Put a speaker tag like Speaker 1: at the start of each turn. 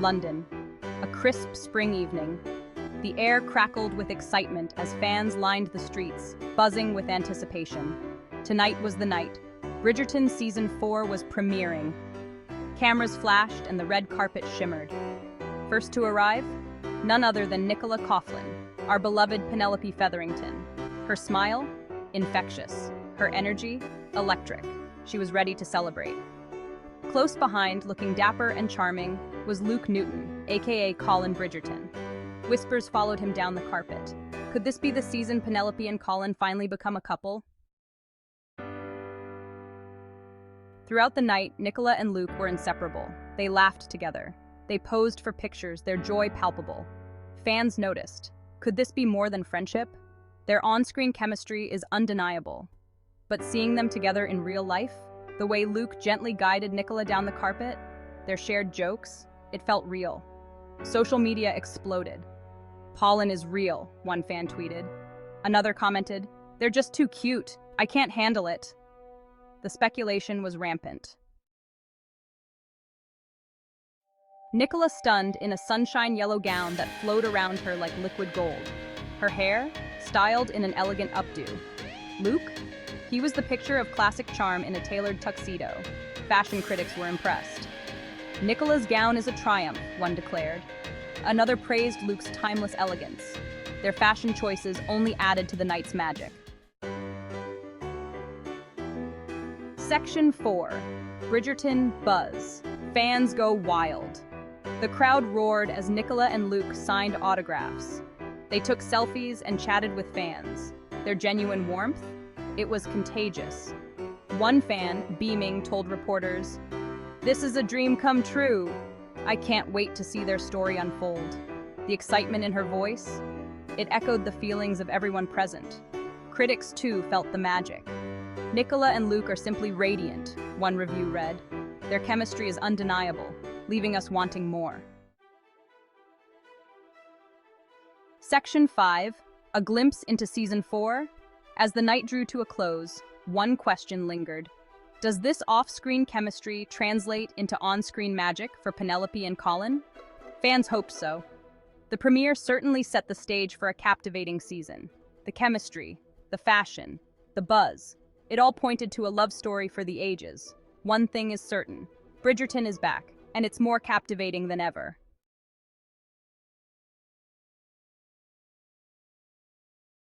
Speaker 1: London. A crisp spring evening. The air crackled with excitement as fans lined the streets, buzzing with anticipation. Tonight was the night. Bridgerton Season 4 was premiering. Cameras flashed and the red carpet shimmered. First to arrive? None other than Nicola Coughlan, our beloved Penelope Featherington. Her smile? Infectious. Her energy? Electric. She was ready to celebrate. Close behind, looking dapper and charming, was Luke Newton, aka Colin Bridgerton. Whispers followed him down the carpet. Could this be the season Penelope and Colin finally become a couple? Throughout the night, Nicola and Luke were inseparable. They laughed together. They posed for pictures, their joy palpable. Fans noticed. Could this be more than friendship? Their on-screen chemistry is undeniable. But seeing them together in real life, the way Luke gently guided Nicola down the carpet, their shared jokes, it felt real. Social media exploded. "Pollen is real," one fan tweeted. Another commented, "They're just too cute. I can't handle it." The speculation was rampant. Nicola stunned in a sunshine yellow gown that flowed around her like liquid gold. Her hair, styled in an elegant updo. Luke? He was the picture of classic charm in a tailored tuxedo. Fashion critics were impressed. "Nicola's gown is a triumph," one declared. Another praised Luke's timeless elegance. Their fashion choices only added to the night's magic. Section 4. Bridgerton Buzz. Fans go wild. The crowd roared as Nicola and Luke signed autographs. They took selfies and chatted with fans. Their genuine warmth? It was contagious. One fan, beaming, told reporters, "This is a dream come true. I can't wait to see their story unfold." The excitement in her voice? It echoed the feelings of everyone present. Critics, too, felt the magic. "Nicola and Luke are simply radiant," one review read. "Their chemistry is undeniable, leaving us wanting more." Section 5. A glimpse into Season 4. As the night drew to a close, one question lingered. Does this off-screen chemistry translate into on-screen magic for Penelope and Colin? Fans hoped so. The premiere certainly set the stage for a captivating season. The chemistry, the fashion, the buzz, it all pointed to a love story for the ages. One thing is certain. Bridgerton is back, and it's more captivating than ever.